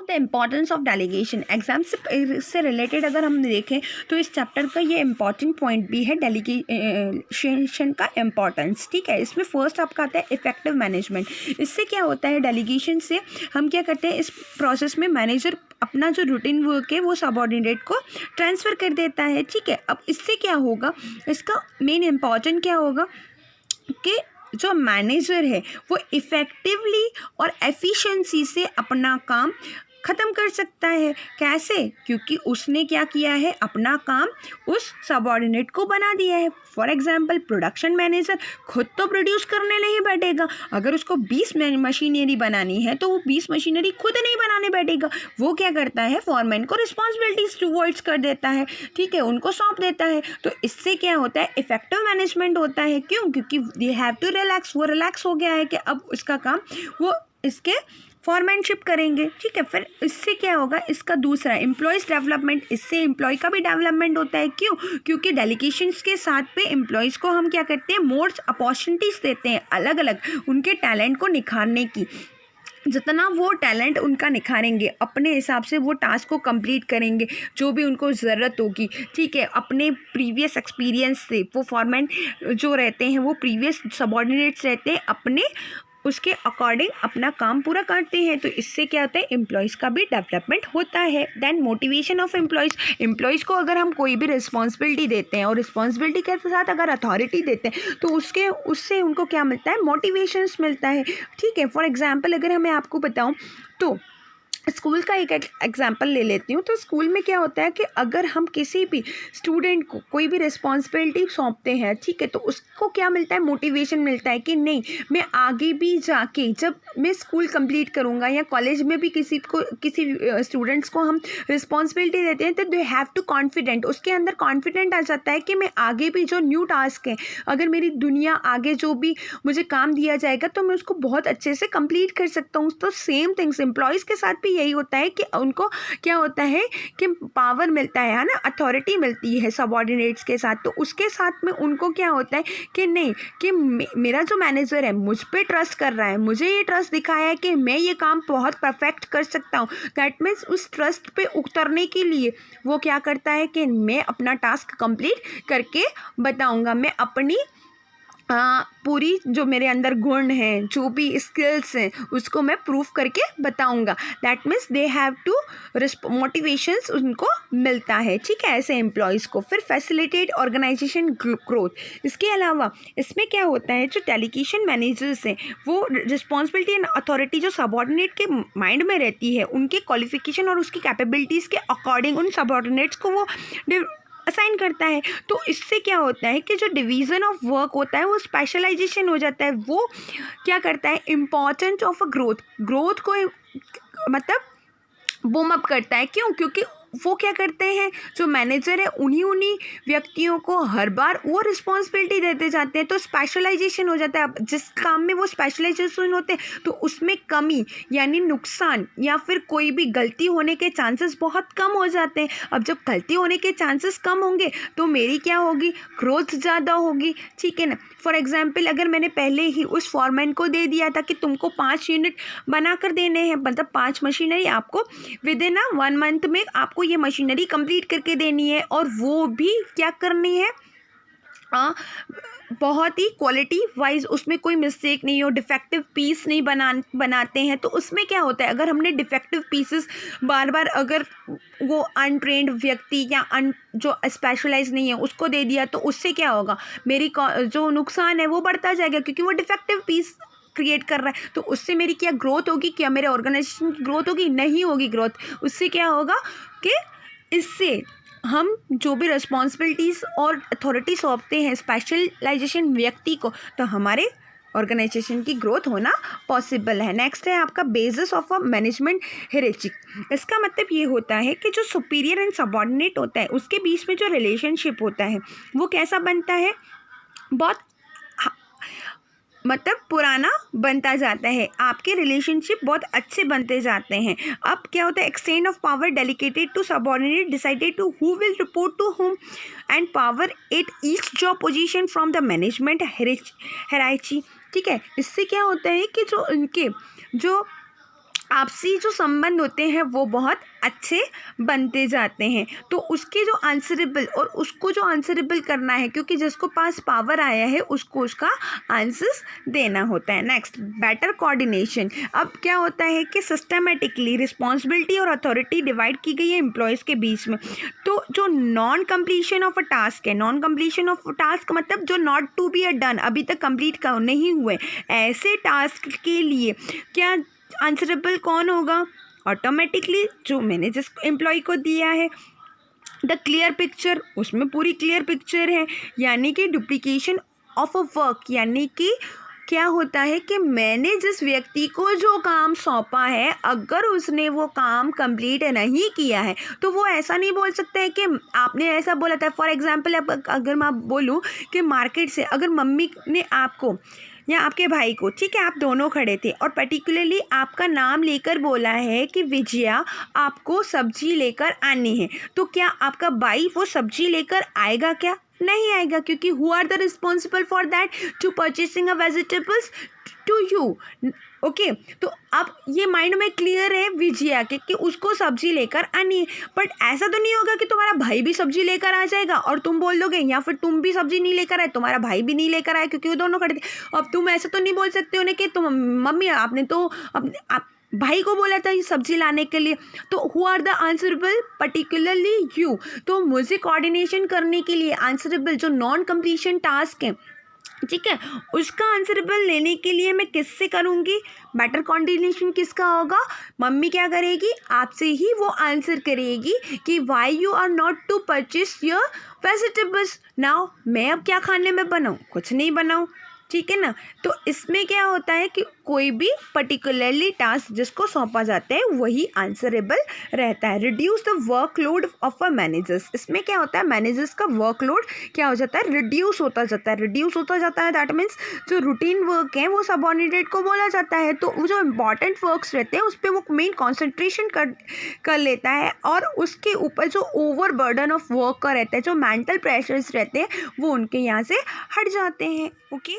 The importance of delegation. Exam से related अगर हम देखें तो इस चैप्टर का ये इम्पॉर्टेंट पॉइंट भी है डेलीगेशन का इम्पॉर्टेंस। ठीक है, इसमें फर्स्ट आपका आता है इफेक्टिव मैनेजमेंट। इससे क्या होता है, डेलीगेशन से हम क्या करते हैं, इस प्रोसेस में मैनेजर अपना जो रूटीन वर्क है वो सबऑर्डिनेट को ट्रांसफ़र कर देता है। ठीक है, अब इससे क्या होगा, इसका मेन इम्पॉर्टेंट क्या होगा कि जो मैनेजर है वो इफ़ेक्टिवली और एफिशिएंसी से अपना काम ख़त्म कर सकता है। कैसे? क्योंकि उसने क्या किया है, अपना काम उस सबऑर्डिनेट को बना दिया है। फॉर एग्जांपल प्रोडक्शन मैनेजर खुद तो प्रोड्यूस करने नहीं बैठेगा, अगर उसको 20 मशीनरी बनानी है तो वो 20 मशीनरी खुद नहीं बनाने बैठेगा। वो क्या करता है, फॉरमैन को रिस्पॉन्सिबिलिटीज टुवर्ड्स कर देता है। ठीक है, उनको सौंप देता है। तो इससे क्या होता है, इफेक्टिव मैनेजमेंट होता है। क्यों? क्योंकि दे हैव टू रिलैक्स, वो रिलैक्स हो गया है कि अब उसका काम वो इसके फॉरमैनशिप करेंगे। ठीक है, फिर इससे क्या होगा, इसका दूसरा एम्प्लॉयज़ डेवलपमेंट। इससे एम्प्लॉय का भी डेवलपमेंट होता है। क्यों? क्योंकि डेलीगेशंस के साथ पे एम्प्लॉयज़ को हम क्या करते हैं, मोर अपॉर्चुनिटीज़ देते हैं अलग अलग उनके टैलेंट को निखारने की। जितना वो टैलेंट उनका निखारेंगे, अपने हिसाब से वो टास्क को कंप्लीट करेंगे जो भी उनको ज़रूरत होगी। ठीक है, अपने प्रीवियस एक्सपीरियंस से वो फॉरमैन जो रहते हैं, वो प्रीवियस सबऑर्डिनेट्स रहते हैं, अपने उसके अकॉर्डिंग अपना काम पूरा करते हैं। तो इससे क्या होता है, एम्प्लॉयज़ का भी डेवलपमेंट होता है। देन मोटिवेशन ऑफ एम्प्लॉयज़ को अगर हम कोई भी रिस्पॉन्सिबिलिटी देते हैं और रिस्पॉन्सिबिलिटी के साथ अगर अथॉरिटी देते हैं तो उससे उनको क्या मिलता है, मोटिवेशंस मिलता है। ठीक है, फॉर एग्जांपल अगर मैं आपको बताऊं तो स्कूल का एक एग्जांपल ले लेती हूँ। तो स्कूल में क्या होता है कि अगर हम किसी भी स्टूडेंट को कोई भी रिस्पॉन्सिबिलिटी सौंपते हैं, ठीक है, तो उसको क्या मिलता है, मोटिवेशन मिलता है कि नहीं, मैं आगे भी जाके जब मैं स्कूल कंप्लीट करूँगा या कॉलेज में भी किसी स्टूडेंट्स को हम रिस्पॉन्सिबिलिटी देते हैं तो दे हैव टू कॉन्फिडेंट, उसके अंदर कॉन्फिडेंट आ जाता है कि मैं आगे भी जो न्यू टास्क है, अगर मेरी दुनिया आगे जो भी मुझे काम दिया जाएगा तो मैं उसको बहुत अच्छे से कंप्लीट कर सकता हूँ। तो सेम थिंग्स एम्प्लॉयज़ के साथ भी यही होता है कि उनको क्या होता है कि पावर मिलता है ना, अथॉरिटी मिलती है सबऑर्डिनेट्स के साथ। तो उसके साथ में उनको क्या होता है कि नहीं, कि मेरा जो मैनेजर है मुझ पे ट्रस्ट कर रहा है, मुझे ये ट्रस्ट दिखाया है कि मैं ये काम बहुत परफेक्ट कर सकता हूँ। दैट मीन्स उस ट्रस्ट पे उतरने के लिए वो क्या करता है कि मैं अपना टास्क कंप्लीट करके बताऊँगा, मैं अपनी पूरी जो मेरे अंदर गुण हैं, जो भी स्किल्स हैं, उसको मैं प्रूफ करके बताऊंगा। That means they have to motivations उनको मिलता है। ठीक है, ऐसे एम्प्लॉयज़ को। फिर फैसिलिटेट ऑर्गेनाइजेशन ग्रोथ। इसके अलावा इसमें क्या होता है, जो डेलीगेशन मैनेजर्स हैं वो रिस्पॉन्सिबिलिटी एंड अथॉरिटी जो सबऑर्डिनेट के माइंड में रहती है, उनके क्वालिफिकेशन और उसकी कैपेबिलिटीज़ के अकॉर्डिंग उन सबऑर्डिनेट्स को वो असाइन करता है। तो इससे क्या होता है कि जो डिवीज़न ऑफ वर्क होता है वो स्पेशलाइजेशन हो जाता है। वो क्या करता है, इम्पॉर्टेंस ऑफ अ ग्रोथ को मतलब बूम अप करता है। क्यों? क्योंकि वो क्या करते हैं, जो मैनेजर है उन्हीं व्यक्तियों को हर बार वो रिस्पॉन्सिबिलिटी देते जाते हैं। तो स्पेशलाइजेशन हो जाता है। अब जिस काम में वो स्पेशलाइजेशन होते हैं तो उसमें कमी यानी नुकसान या फिर कोई भी गलती होने के चांसेस बहुत कम हो जाते हैं। अब जब गलती होने के चांसेस कम होंगे तो मेरी क्या होगी, ग्रोथ ज़्यादा होगी। ठीक है ना। फॉर एग्जाम्पल अगर मैंने पहले ही उस फॉरमैन को दे दिया था कि तुमको 5 यूनिट बना कर देने हैं, मतलब 5 मशीनरी आपको विद इन 1 मंथ में आपको ये मशीनरी कंप्लीट करके देनी है, और वो भी क्या करनी है, बहुत ही क्वालिटी वाइज, उसमें कोई मिस्टेक नहीं हो, डिफेक्टिव पीस नहीं बनाते हैं। तो उसमें क्या होता है, अगर हमने डिफेक्टिव पीसेस बार बार अगर वो अनट्रेंड व्यक्ति या जो स्पेशलाइज नहीं है उसको दे दिया तो उससे क्या होगा, मेरी जो नुकसान है वो बढ़ता जाएगा, क्योंकि वो डिफेक्टिव पीस क्रिएट कर रहा है। तो उससे मेरी क्या ग्रोथ होगी, क्या मेरे ऑर्गेनाइजेशन की ग्रोथ होगी? नहीं होगी ग्रोथ। उससे क्या होगा कि इससे हम जो भी रिस्पॉन्सिबिलिटीज़ और अथॉरिटी सौंपते हैं स्पेशलाइजेशन व्यक्ति को, तो हमारे ऑर्गेनाइजेशन की ग्रोथ होना पॉसिबल है। नेक्स्ट है आपका बेसिस ऑफ अ मैनेजमेंट हियरार्ची। इसका मतलब ये होता है कि जो सुपीरियर एंड सबऑर्डिनेट होता है उसके बीच में जो रिलेशनशिप होता है वो कैसा बनता है, बहुत मतलब पुराना बनता जाता है। आपके रिलेशनशिप बहुत अच्छे बनते जाते हैं। अब क्या होता है, exchange of power delegated to subordinate decided to who will report to whom and power at each job position from the management hierarchy. ठीक है, इससे क्या होता है कि जो उनके जो आपसी जो संबंध होते हैं वो बहुत अच्छे बनते जाते हैं। तो उसके जो आंसरेबल और उसको जो आंसरेबल करना है, क्योंकि जिसको पास पावर आया है उसको उसका आंसर्स देना होता है। Next, better coordination. अब क्या होता है कि सिस्टमेटिकली रिस्पॉन्सिबिलिटी और अथॉरिटी डिवाइड की गई है एम्प्लॉयज़ के बीच में। तो जो non completion of a task है, नॉन कंप्लीशन ऑफ टास्क मतलब जो नॉट टू बी डन, अभी तक कंप्लीट नहीं हुए, ऐसे टास्क के लिए क्या आंसरेबल कौन होगा? ऑटोमेटिकली जो मैंने जिस एम्प्लॉय को दिया है। द क्लियर पिक्चर, उसमें पूरी क्लियर पिक्चर है, यानी कि डुप्लीकेशन ऑफ अ वर्क, यानी कि क्या होता है कि मैंने जिस व्यक्ति को जो काम सौंपा है, अगर उसने वो काम कंप्लीट नहीं किया है तो वो ऐसा नहीं बोल सकता है कि आपने ऐसा बोला था। फॉर एग्जांपल अगर मैं बोलूँ कि मार्केट से अगर मम्मी ने आपको या आपके भाई को, ठीक है, आप दोनों खड़े थे और पर्टिकुलरली आपका नाम लेकर बोला है कि विजया आपको सब्जी लेकर आनी है, तो क्या आपका भाई वो सब्जी लेकर आएगा? क्या नहीं आएगा, क्योंकि who are the responsible for that to purchasing a vegetables to you. Okay, तो अब ये माइंड में क्लियर है विजया के कि उसको सब्जी लेकर आनी है। बट ऐसा तो नहीं होगा कि तुम्हारा भाई भी सब्जी लेकर आ जाएगा और तुम बोल दोगे, या फिर तुम भी सब्जी नहीं लेकर आए, तुम्हारा भाई भी नहीं लेकर आए, क्योंकि वो दोनों खड़े थे। अब तुम ऐसा तो नहीं बोल सकते हो ना कि तुम मम्मी आपने तो अपने आप भाई को बोला था ये सब्जी लाने के लिए, तो who are the answerable? Particularly you. तो मुझे कोऑर्डिनेशन करने के लिए आंसरेबल जो नॉन कंप्लीशन टास्क है, ठीक है, उसका आंसरेबल लेने के लिए मैं किससे करूँगी? बेटर कोऑर्डिनेशन किसका होगा? मम्मी क्या करेगी? आपसे ही वो आंसर करेगी कि why you are not to purchase your vegetables. Now मैं अब क्या खाने में बनाऊँ? कुछ नहीं बनाऊँ, ठीक है ना। तो इसमें क्या होता है कि कोई भी पर्टिकुलरली टास्क जिसको सौंपा जाता है वही आंसरेबल रहता है। Reduce the workload of a managers, इसमें क्या होता है, मैनेजर्स का वर्कलोड क्या हो जाता है? रिड्यूस होता जाता है। रिड्यूस होता जाता है दैट मीन्स जो रूटीन वर्क है वो सबऑर्डिनेट को बोला जाता है, तो वो जो इंपॉर्टेंट वर्क्स रहते हैं उस पर वो मेन कॉन्सेंट्रेशन कर लेता है, और उसके ऊपर जो ओवर बर्डन ऑफ वर्क का रहता है, जो मेंटल प्रेशर्स रहते हैं, वो उनके यहाँ से हट जाते हैं। ओके।